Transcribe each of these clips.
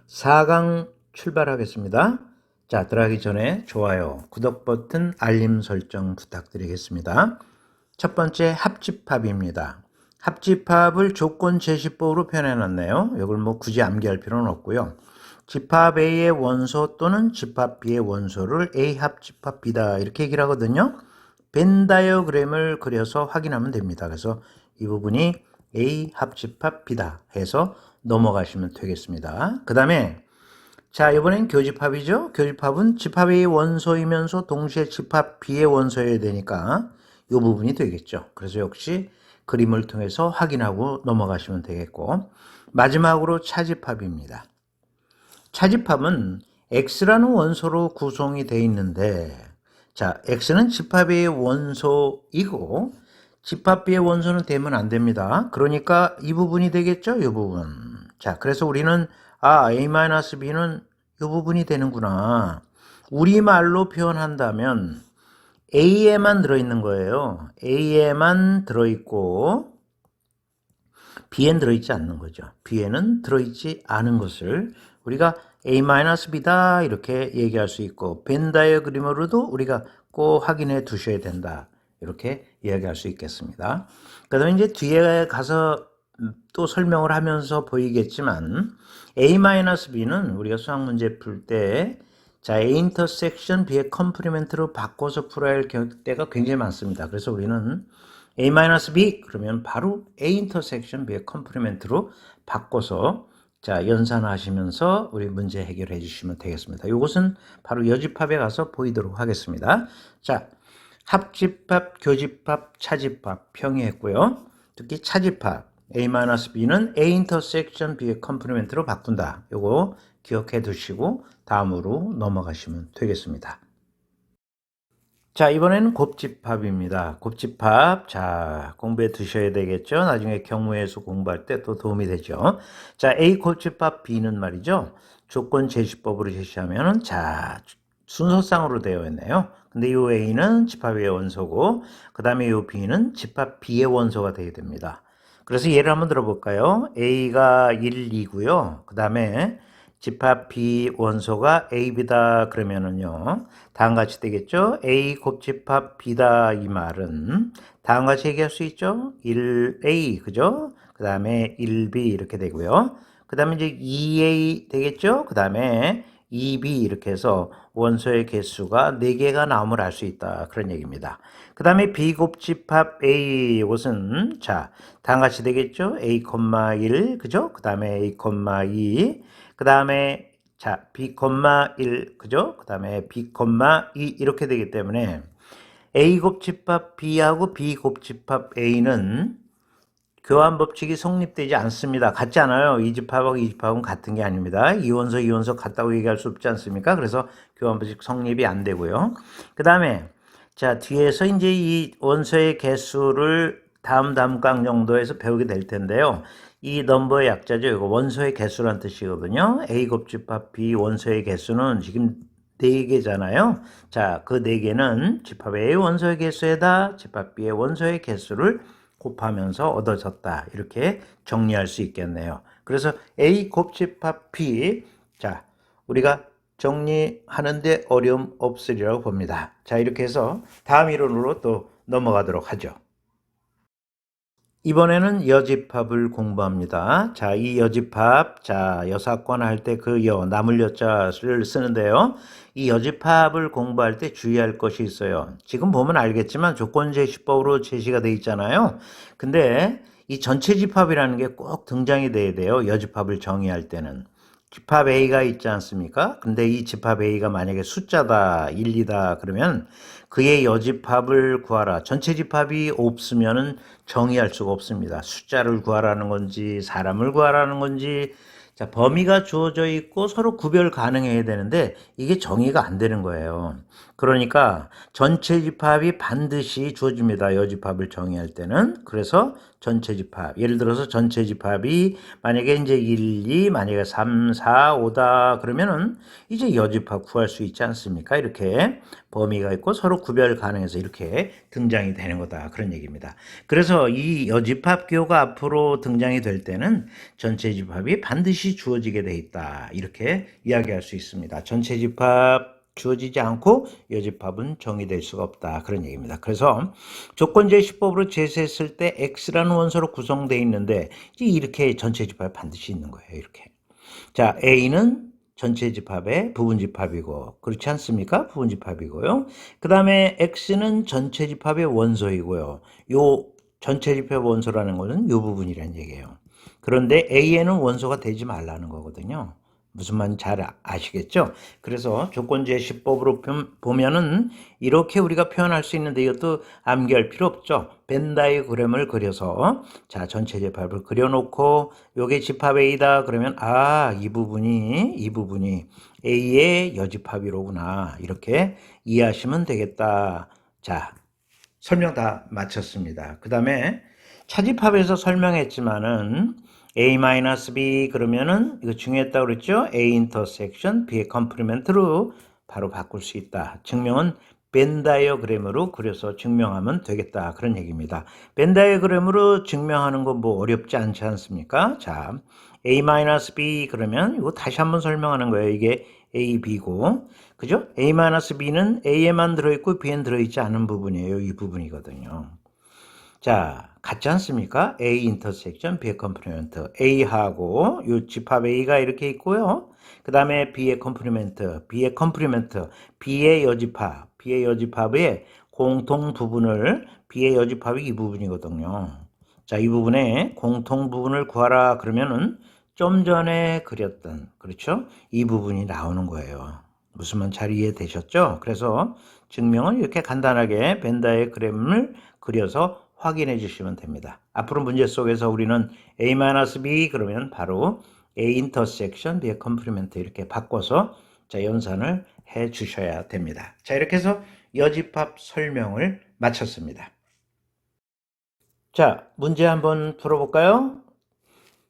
4강 출발하겠습니다. 자, 들어가기 전에 좋아요, 구독 버튼, 알림 설정 부탁드리겠습니다. 첫 번째 합집합입니다. 합집합을 조건 제시법으로 표현해놨네요. 이걸 뭐 굳이 암기할 필요는 없고요. 집합 A의 원소 또는 집합 B의 원소를 A 합집합 B다 이렇게 얘기를 하거든요. 벤 다이어그램을 그려서 확인하면 됩니다. 그래서 이 부분이 A 합집합 B다 해서 넘어가시면 되겠습니다. 그 다음에 자, 이번엔 교집합이죠. 교집합은 집합 A의 원소이면서 동시에 집합 B의 원소여야 되니까 이 부분이 되겠죠. 그래서 역시 그림을 통해서 확인하고 넘어가시면 되겠고, 마지막으로 차집합입니다. 차집합은 X라는 원소로 구성이 되어 있는데, 자, X는 집합 A의 원소이고 집합 B의 원소는 되면 안 됩니다. 그러니까 이 부분이 되겠죠. 이 부분. 자, 그래서 우리는 A-B는 이 부분이 되는구나. 우리말로 표현한다면 A에만 들어있는 거예요. A에만 들어있고 B엔 들어있지 않는 거죠. B에는 들어있지 않은 것을 우리가 A-B다 이렇게 얘기할 수 있고, 벤 다이어그램으로도 우리가 꼭 확인해 두셔야 된다 이렇게 이야기할 수 있겠습니다. 그 다음에 이제 뒤에 가서 또 설명을 하면서 보이겠지만 A-B는 우리가 수학 문제 풀 때 자, A 인터섹션 B의 컴플리멘트로 바꿔서 풀어야 할 때가 굉장히 많습니다. 그래서 우리는 A-B 그러면 바로 A 인터섹션 B의 컴플리멘트로 바꿔서 자, 연산하시면서 우리 문제 해결해 주시면 되겠습니다. 이것은 바로 여집합에 가서 보이도록 하겠습니다. 자, 합집합, 교집합, 차집합 평이했고요. 특히 차집합 A-B는 A 인터섹션 B의 컴플리멘트로 바꾼다. 요거 기억해 두시고 다음으로 넘어가시면 되겠습니다. 자, 이번에는 곱집합입니다. 곱집합, 자, 공부해 두셔야 되겠죠. 나중에 경무에서 공부할 때 또 도움이 되죠. 자, A 곱집합 B는 말이죠. 조건 제시법으로 제시하면은, 자, 순서상으로 되어 있네요. 근데 이 A는 집합 A의 원소고, 그 다음에 이 B는 집합 B의 원소가 되게 됩니다. 그래서 예를 한번 들어볼까요? A가 1, 2고요. 그 다음에 집합 B 원소가 A, B다 그러면은요. 다음같이 되겠죠. A 곱집합 B다 이 말은 다음같이 얘기할 수 있죠. 1A 그죠? 그 다음에 1B 이렇게 되고요. 그 다음에 이제 2A 되겠죠. 그 다음에 2B 이렇게 해서 원소의 개수가 4개가 나옴을 알 수 있다 그런 얘기입니다. 그 다음에 B 곱집합 A 이것은 자 다음같이 되겠죠. A, 1 그죠? 그 다음에 A, 2 그 다음에 자 B,1 그죠? 그 다음에 B,2 이렇게 되기 때문에 A 곱집합 B하고 B 곱집합 A는 교환 법칙이 성립되지 않습니다. 같지 않아요. 이 집합하고 이 집합은 같은 게 아닙니다. 이원소 이원소 같다고 얘기할 수 없지 않습니까? 그래서 교환 법칙 성립이 안 되고요. 그 다음에 자 뒤에서 이제 이 원소의 개수를 다음 강 정도에서 배우게 될 텐데요. 이 넘버의 약자죠. 이거 원소의 개수란 뜻이거든요. A 곱집합 B 원소의 개수는 지금 4개잖아요. 자, 그 4개는 집합 A의 원소의 개수에다 집합 B의 원소의 개수를 곱하면서 얻어졌다. 이렇게 정리할 수 있겠네요. 그래서 A 곱집합 B, 자, 우리가 정리하는데 어려움 없으리라고 봅니다. 자, 이렇게 해서 다음 이론으로 또 넘어가도록 하죠. 이번에는 여집합을 공부합니다. 자, 이 여집합, 자, 여사권 할 때 그 나물 여자를 쓰는데요. 이 여집합을 공부할 때 주의할 것이 있어요. 지금 보면 알겠지만 조건제시법으로 제시가 되어 있잖아요. 근데 이 전체 집합이라는 게 꼭 등장이 돼야 돼요. 여집합을 정의할 때는. 집합 A가 있지 않습니까? 근데 이 집합 A가 만약에 숫자다, 1, 2다 그러면 그의 여집합을 구하라. 전체 집합이 없으면 정의할 수가 없습니다. 숫자를 구하라는 건지 사람을 구하라는 건지 자 범위가 주어져 있고 서로 구별 가능해야 되는데 이게 정의가 안 되는 거예요. 그러니까 전체 집합이 반드시 주어집니다. 여집합을 정의할 때는. 그래서 전체 집합. 예를 들어서 전체 집합이 만약에 이제 1, 2, 만약에 3, 4, 5다 그러면은 이제 여집합 구할 수 있지 않습니까? 이렇게 범위가 있고 서로 구별 가능해서 이렇게 등장이 되는 거다. 그런 얘기입니다. 그래서 이 여집합 기호가 앞으로 등장이 될 때는 전체 집합이 반드시 주어지게 돼 있다. 이렇게 이야기할 수 있습니다. 전체 집합 주어지지 않고 여집합은 정의될 수가 없다. 그런 얘기입니다. 그래서 조건제시법으로 제시했을 때 X라는 원소로 구성되어 있는데 이렇게 전체 집합이 반드시 있는 거예요. 이렇게. 자, A는 전체 집합의 부분 집합이고 그렇지 않습니까? 부분 집합이고요. 그 다음에 X는 전체 집합의 원소이고요. 요 전체 집합 원소라는 것은 요 부분이라는 얘기예요. 그런데 A에는 원소가 되지 말라는 거거든요. 무슨 말인지 잘 아시겠죠? 그래서 조건제시법으로 보면은 이렇게 우리가 표현할 수 있는데 이것도 암기할 필요 없죠. 벤 다이어그램을 그려서 자 전체 집합을 그려놓고 요게 집합 A다 그러면 이 부분이 A의 여집합이로구나 이렇게 이해하시면 되겠다. 자 설명 다 마쳤습니다. 그 다음에 차집합에서 설명했지만은 A-B 그러면은 이거 중요했다고 그랬죠? A 인터섹션 B의 컴플리멘트로 바로 바꿀 수 있다. 증명은 벤 다이어그램으로 그려서 증명하면 되겠다. 그런 얘기입니다. 벤 다이어그램으로 증명하는 거 뭐 어렵지 않지 않습니까? 자, A-B 그러면 이거 다시 한번 설명하는 거예요. 이게 A, B고 그죠? A-B는 A에만 들어있고 B엔 들어있지 않은 부분이에요. 이 부분이거든요. 자, 같지 않습니까? A 인터섹션 B의 컴플리멘트 A하고 이 집합 A가 이렇게 있고요. 그 다음에 B의 컴플리멘트 B의 여집합의 공통 부분을 B의 여집합이 이 부분이거든요. 자, 이 부분에 공통 부분을 구하라 그러면은 좀 전에 그렸던 그렇죠? 이 부분이 나오는 거예요. 무슨 말 잘 이해되셨죠? 그래서 증명은 이렇게 간단하게 벤 다이어그램을 그려서 확인해 주시면 됩니다. 앞으로 문제 속에서 우리는 A-B 그러면 바로 A 인터섹션 B의 컴플리멘트 이렇게 바꿔서 자 연산을 해 주셔야 됩니다. 자 이렇게 해서 여집합 설명을 마쳤습니다. 자 문제 한번 풀어볼까요?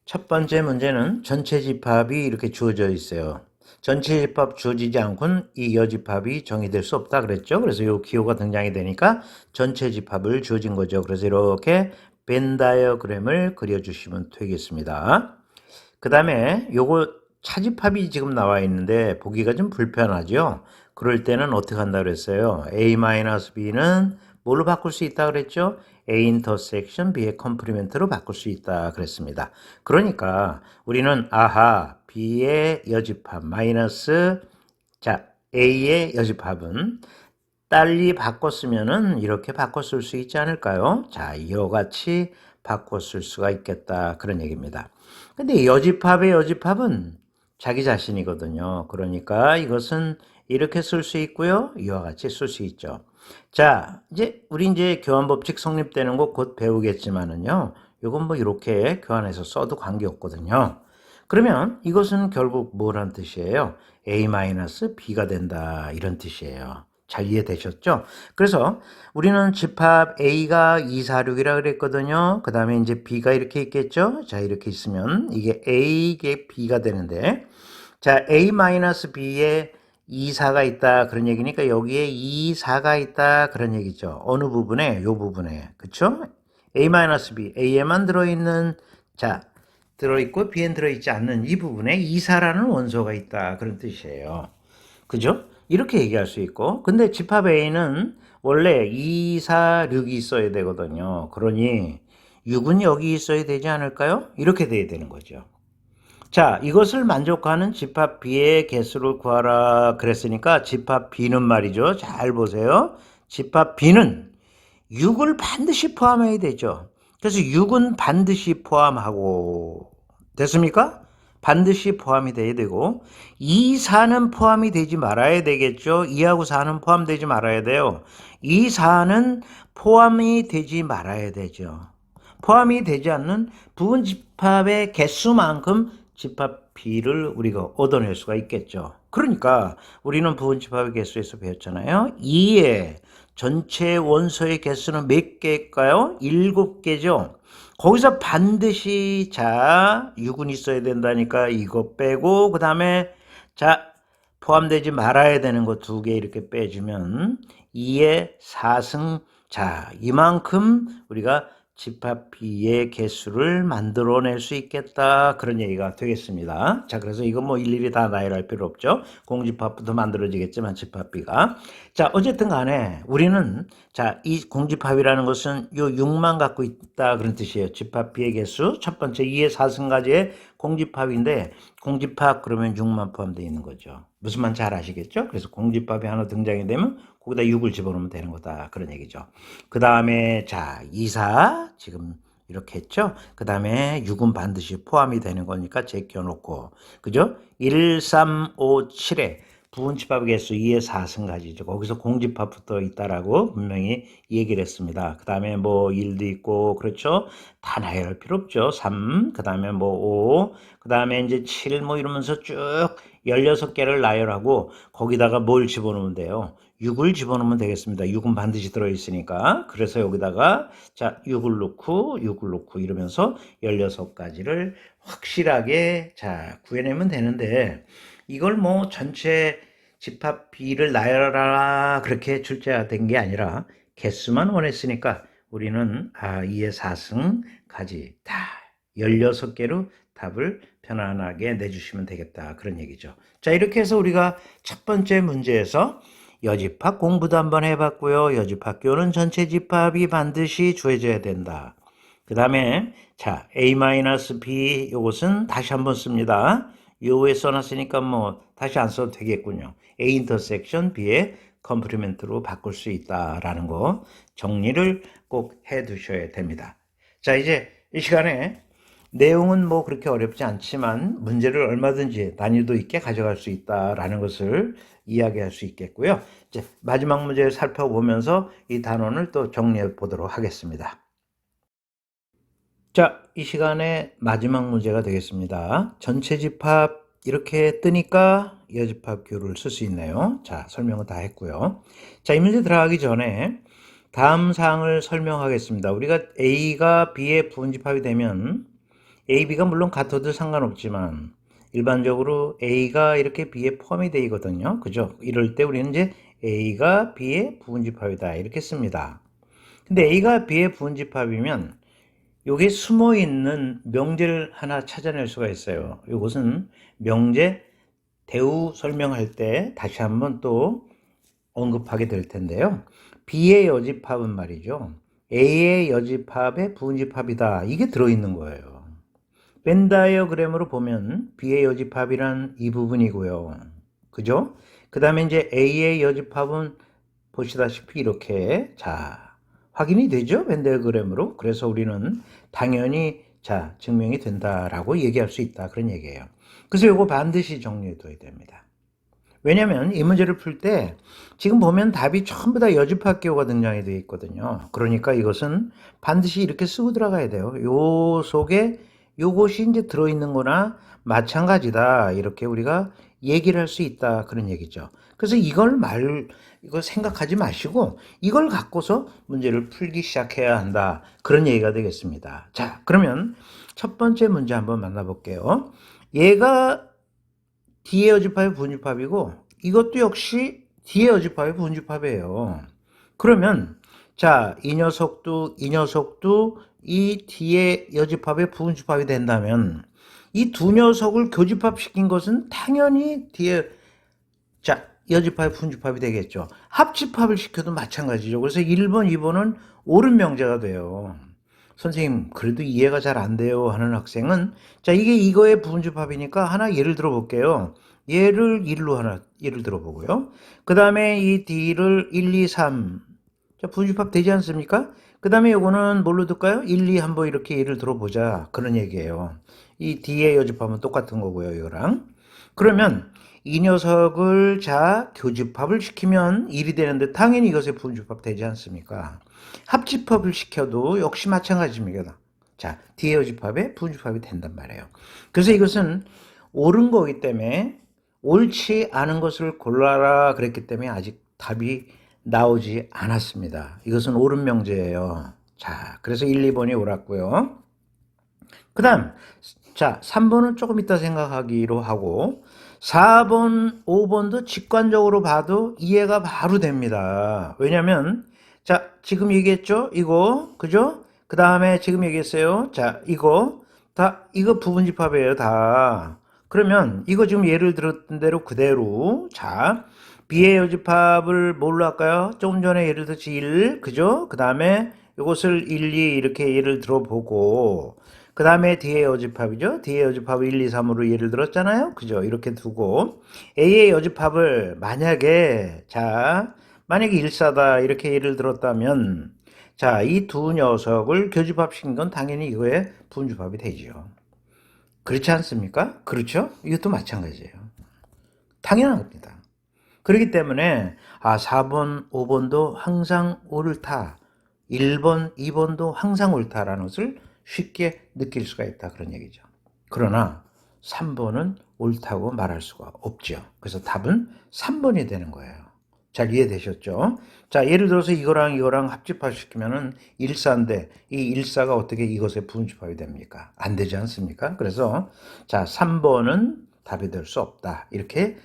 첫 번째 문제는 전체 집합이 이렇게 주어져 있어요. 전체 집합 주어지지 않고는 이 여집합이 정의될 수 없다 그랬죠. 그래서 이 기호가 등장이 되니까 전체 집합을 주어진 거죠. 그래서 이렇게 벤 다이어그램을 그려주시면 되겠습니다. 그 다음에 요거 차집합이 지금 나와 있는데 보기가 좀 불편하죠. 그럴 때는 어떻게 한다 그랬어요? A-B는 뭘로 바꿀 수 있다 그랬죠? A 인터섹션 B의 컴플리멘트로 바꿀 수 있다 그랬습니다. 그러니까 우리는 B의 여집합 마이너스 자 A의 여집합은 달리 바꿨으면은 이렇게 바꿨을 수 있지 않을까요? 자 이와 같이 바꿨을 수가 있겠다 그런 얘기입니다. 근데 여집합의 여집합은 자기 자신이거든요. 그러니까 이것은 이렇게 쓸 수 있고요. 이와 같이 쓸 수 있죠. 자, 우리 이제 교환법칙 성립되는 거 곧 배우겠지만은요. 이건 뭐 이렇게 교환해서 써도 관계없거든요. 그러면 이것은 결국 뭐란 뜻이에요? A-B가 된다 이런 뜻이에요. 잘 이해되셨죠? 그래서 우리는 집합 A가 2, 4, 6이라 그랬거든요. 그 다음에 이제 B가 이렇게 있겠죠? 자, 이렇게 있으면 이게 A, 이게 B가 되는데 자, A-B에 2, 4가 있다 그런 얘기니까 여기에 2, 4가 있다 그런 얘기죠. 어느 부분에? 요 부분에. 그쵸? A-B, A에만 들어있는 자, 들어있고 B엔 들어있지 않는 이 부분에 2, 4라는 원소가 있다 그런 뜻이에요. 그죠? 이렇게 얘기할 수 있고 근데 집합 A는 원래 2, 4, 6이 있어야 되거든요. 그러니 6은 여기 있어야 되지 않을까요? 이렇게 돼야 되는 거죠. 자, 이것을 만족하는 집합 B의 개수를 구하라 그랬으니까 집합 B는 말이죠. 잘 보세요. 집합 B는 6을 반드시 포함해야 되죠. 그래서 6은 반드시 포함하고 됐습니까? 반드시 포함이 돼야 되고 2, 4는 포함이 되지 말아야 되겠죠. 2하고 4는 포함되지 말아야 돼요. 2, 4는 포함이 되지 말아야 되죠. 포함이 되지 않는 부분 집합의 개수만큼 집합 B를 우리가 얻어낼 수가 있겠죠. 그러니까 우리는 부분집합의 개수에서 배웠잖아요. 2의 전체 원소의 개수는 몇 개일까요? 7개죠. 거기서 반드시 자 6은 있어야 된다니까 이거 빼고 그 다음에 자 포함되지 말아야 되는 거 2개 이렇게 빼주면 2의 4승 자 이만큼 우리가 집합 B의 개수를 만들어낼 수 있겠다 그런 얘기가 되겠습니다. 자 그래서 이건 뭐 일일이 다 나열할 필요 없죠. 공집합부터 만들어지겠지만 집합 B가 자 어쨌든 간에 우리는 자 이 공집합이라는 것은 요 6만 갖고 있다 그런 뜻이에요. 집합 B의 개수 첫 번째 2의 4승가지의 공집합인데 공집합 그러면 6만 포함되어 있는 거죠. 무슨 말 잘 아시겠죠? 그래서 공집합이 하나 등장이 되면 거기다 6을 집어넣으면 되는 거다 그런 얘기죠. 그 다음에 자 2, 4 지금 이렇게 했죠. 그 다음에 6은 반드시 포함이 되는 거니까 제껴놓고 그죠? 1, 3, 5, 7에 부분집합의 개수 2의 4승가지죠. 거기서 공집합부터 있다라고 분명히 얘기를 했습니다. 그 다음에 뭐 1도 있고 그렇죠. 다 나열할 필요 없죠. 3, 그 다음에 뭐 5, 그 다음에 이제 7 뭐 이러면서 쭉 16개를 나열하고 거기다가 뭘 집어넣으면 돼요. 6을 집어넣으면 되겠습니다. 6은 반드시 들어있으니까. 그래서 여기다가 자 6을 넣고 이러면서 16가지를 확실하게 자 구해내면 되는데 이걸 뭐 전체 집합 B를 나열하라 그렇게 출제된 게 아니라 개수만 원했으니까 우리는 2의 4승까지 다 16개로 답을 편안하게 내주시면 되겠다 그런 얘기죠. 자 이렇게 해서 우리가 첫 번째 문제에서 여집합 공부도 한번 해봤고요. 여집합교는 전체 집합이 반드시 주어져야 된다. 그 다음에 자 A-B 이것은 다시 한번 씁니다. 요에 써놨으니까 뭐 다시 안 써도 되겠군요. A 인터섹션 B의 컴플리멘트로 바꿀 수 있다라는 거 정리를 꼭 해 두셔야 됩니다. 자 이제 이 시간에 내용은 뭐 그렇게 어렵지 않지만 문제를 얼마든지 난이도 있게 가져갈 수 있다라는 것을 이야기할 수 있겠고요. 이제 마지막 문제를 살펴보면서 이 단원을 또 정리해 보도록 하겠습니다. 자, 이 시간에 마지막 문제가 되겠습니다. 전체 집합 이렇게 뜨니까 여집합 교를 쓸 수 있네요. 자, 설명은 다 했고요. 자, 이 문제 들어가기 전에 다음 사항을 설명하겠습니다. 우리가 A가 B의 부분집합이 되면 A, B가 물론 같아도 상관없지만 일반적으로 A가 이렇게 B에 포함이 되어 있거든요. 그죠? 이럴 때 우리는 이제 A가 B의 부분집합이다 이렇게 씁니다. 근데 A가 B의 부분집합이면 여기에 숨어 있는 명제를 하나 찾아낼 수가 있어요. 이것은 명제 대우 설명할 때 다시 한번 또 언급하게 될 텐데요. B의 여집합은 말이죠. A의 여집합의 부분집합이다. 이게 들어있는 거예요. 벤 다이어그램으로 보면 B의 여집합이란 이 부분이고요. 그죠? 그 다음에 이제 A의 여집합은 보시다시피 이렇게 자 확인이 되죠? 벤 다이어그램으로. 그래서 우리는 당연히 자 증명이 된다라고 얘기할 수 있다. 그런 얘기예요. 그래서 이거 반드시 정리해 둬야 됩니다. 왜냐하면 이 문제를 풀 때 지금 보면 답이 전부 다 여집합 기호가 등장이 되어 있거든요. 그러니까 이것은 반드시 이렇게 쓰고 들어가야 돼요. 요 속에 요것이 이제 들어있는 거나 마찬가지다. 이렇게 우리가 얘기를 할 수 있다. 그런 얘기죠. 그래서 이거 생각하지 마시고 이걸 갖고서 문제를 풀기 시작해야 한다. 그런 얘기가 되겠습니다. 자, 그러면 첫 번째 문제 한번 만나볼게요. 얘가 D의 여집합의 부분집합이고 이것도 역시 D의 여집합의 부분집합이에요. 그러면 자, 이 녀석도 이 D의 여집합의 부분집합이 된다면 이 두 녀석을 교집합시킨 것은 당연히 D의 자, 여집합의 부분집합이 되겠죠. 합집합을 시켜도 마찬가지죠. 그래서 1번, 2번은 옳은 명제가 돼요. 선생님 그래도 이해가 잘 안 돼요 하는 학생은 자 이게 이거의 부분집합이니까 하나 예를 들어 볼게요. 얘를 1로 하나 예를 들어 보고요. 그 다음에 이 D를 1, 2, 3 자, 부분집합 되지 않습니까? 그 다음에 요거는 뭘로 둘까요? 1, 2 한번 이렇게 예를 들어보자 그런 얘기예요. 이 D의 여집합은 똑같은 거고요 이거랑. 그러면 이 녀석을 자 교집합을 시키면 1이 되는데 당연히 이것의 부분집합 되지 않습니까? 합집합을 시켜도 역시 마찬가지입니다. 자, D의 여집합의 부분집합이 된단 말이에요. 그래서 이것은 옳은 거기 때문에 옳지 않은 것을 골라라 그랬기 때문에 아직 답이 나오지 않았습니다. 이것은 옳은 명제예요. 자, 그래서 1, 2번이 옳았고요. 그 다음, 자, 3번은 조금 이따 생각하기로 하고, 4번, 5번도 직관적으로 봐도 이해가 바로 됩니다. 왜냐면, 자, 지금 얘기했죠? 이거, 그죠? 그 다음에 지금 얘기했어요. 자, 이거 부분집합이에요, 다. 그러면, 이거 지금 예를 들었던 대로 그대로, 자, B의 여집합을 뭘로 할까요? 조금 전에 예를 들어서 1, 그죠? 그 다음에 이것을 1, 2 이렇게 예를 들어보고, 그 다음에 D의 여집합이죠. D의 여집합을 1, 2, 3으로 예를 들었잖아요. 그죠? 이렇게 두고 A의 여집합을 만약에 만약에 1사다 이렇게 예를 들었다면 자, 이 두 녀석을 교집합시킨 건 당연히 이거의 분집합이 되죠. 그렇지 않습니까? 그렇죠? 이것도 마찬가지예요. 당연한 겁니다. 그렇기 때문에 4번, 5번도 항상 옳다. 1번, 2번도 항상 옳다라는 것을 쉽게 느낄 수가 있다. 그런 얘기죠. 그러나 3번은 옳다고 말할 수가 없죠. 그래서 답은 3번이 되는 거예요. 잘 이해되셨죠? 자, 예를 들어서 이거랑 이거랑 합집합시키면은 1사인데 이 1사가 어떻게 이것의 부분집합이 됩니까? 안 되지 않습니까? 그래서 자, 3번은 답이 될 수 없다. 이렇게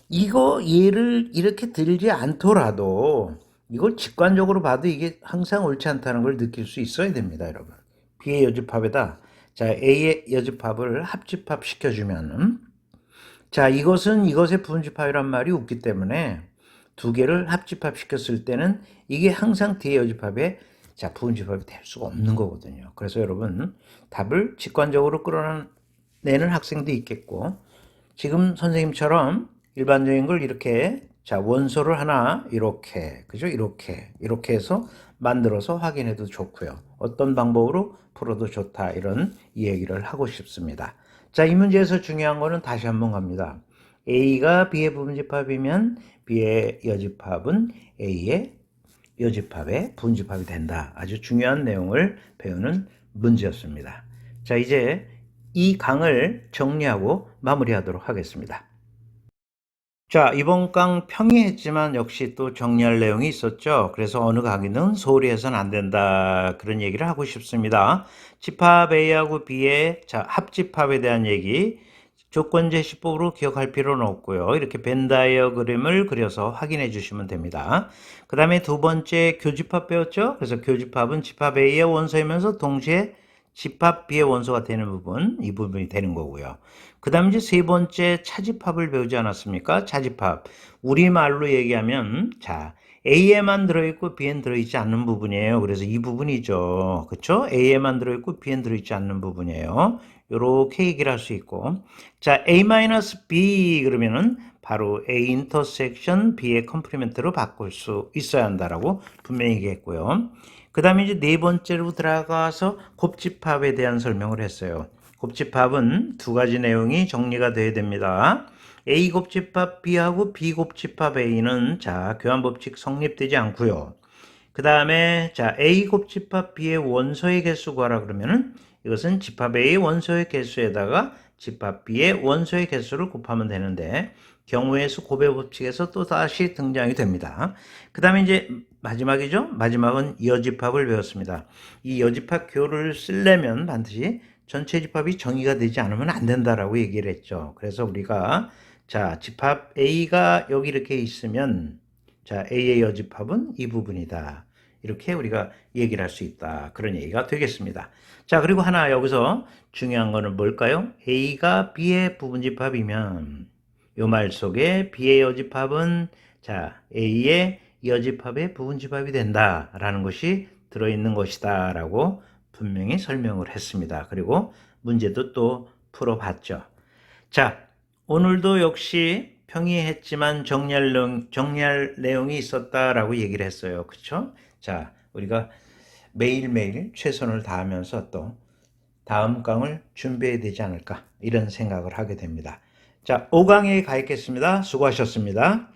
이거 예를 이렇게 들지 않더라도 이걸 직관적으로 봐도 이게 항상 옳지 않다는 걸 느낄 수 있어야 됩니다, 여러분. B의 여집합에다 자, A의 여집합을 합집합 시켜주면 자, 이것은 이것의 부분집합이란 말이 없기 때문에 두 개를 합집합 시켰을 때는 이게 항상 D의 여집합에 자, 부분집합이 될 수가 없는 거거든요. 그래서 여러분 답을 직관적으로 끌어내는 학생도 있겠고 지금 선생님처럼 일반적인 걸 이렇게 자 원소를 하나 이렇게 그죠 이렇게 해서 만들어서 확인해도 좋고요. 어떤 방법으로 풀어도 좋다 이런 얘기를 하고 싶습니다. 자, 이 문제에서 중요한 거는 다시 한번 갑니다. A가 B의 부분집합이면 B의 여집합은 A의 여집합의 부분집합이 된다. 아주 중요한 내용을 배우는 문제였습니다. 자, 이제 이 강을 정리하고 마무리하도록 하겠습니다. 자, 이번 강 평이했지만 역시 또 정리할 내용이 있었죠. 그래서 어느 강의는 소홀히 해서는 안 된다. 그런 얘기를 하고 싶습니다. 집합 A하고 B의 합집합에 대한 얘기 조건제시법으로 기억할 필요는 없고요. 이렇게 벤 다이어그램을 그려서 확인해 주시면 됩니다. 그 다음에 두 번째 교집합 배웠죠. 그래서 교집합은 집합 A의 원소이면서 동시에 집합 B의 원소가 되는 부분, 이 부분이 되는 거고요. 그 다음 이제 세 번째 차집합을 배우지 않았습니까? 차집합. 우리말로 얘기하면, 자, A에만 들어있고 B엔 들어있지 않는 부분이에요. 그래서 이 부분이죠. 그쵸? A에만 들어있고 B엔 들어있지 않는 부분이에요. 요렇게 얘기를 할 수 있고. 자, A-B 그러면은 바로 A 인터섹션 B의 컴플리멘트로 바꿀 수 있어야 한다라고 분명히 얘기했고요. 그 다음에 이제 네 번째로 들어가서 곱집합에 대한 설명을 했어요. 곱집합은 두 가지 내용이 정리가 되어야 됩니다. A 곱집합 B하고 B 곱집합 A는 자, 교환법칙 성립되지 않고요. 그 다음에 자, A 곱집합 B의 원소의 개수 구하라 그러면은 이것은 집합 A의 원소의 개수에다가 집합 B의 원소의 개수를 곱하면 되는데 경우의 수 곱의 법칙에서 또 다시 등장이 됩니다. 그 다음에 이제 마지막이죠. 마지막은 여집합을 배웠습니다. 이 여집합 교를 쓰려면 반드시 전체 집합이 정의가 되지 않으면 안 된다라고 얘기를 했죠. 그래서 우리가 자, 집합 A가 여기 이렇게 있으면 자, A의 여집합은 이 부분이다. 이렇게 우리가 얘기를 할 수 있다. 그런 얘기가 되겠습니다. 자, 그리고 하나 여기서 중요한 거는 뭘까요? A가 B의 부분집합이면 요 말 속에 B의 여집합은 자, A의 여집합의 부분집합이 된다라는 것이 들어있는 것이다 라고 분명히 설명을 했습니다. 그리고 문제도 또 풀어봤죠. 자, 오늘도 역시 평이했지만 정리할 내용이 있었다라고 얘기를 했어요. 그쵸? 자, 우리가 매일매일 최선을 다하면서 또 다음 강을 준비해야 되지 않을까 이런 생각을 하게 됩니다. 자, 5강에 가 있겠습니다. 수고하셨습니다.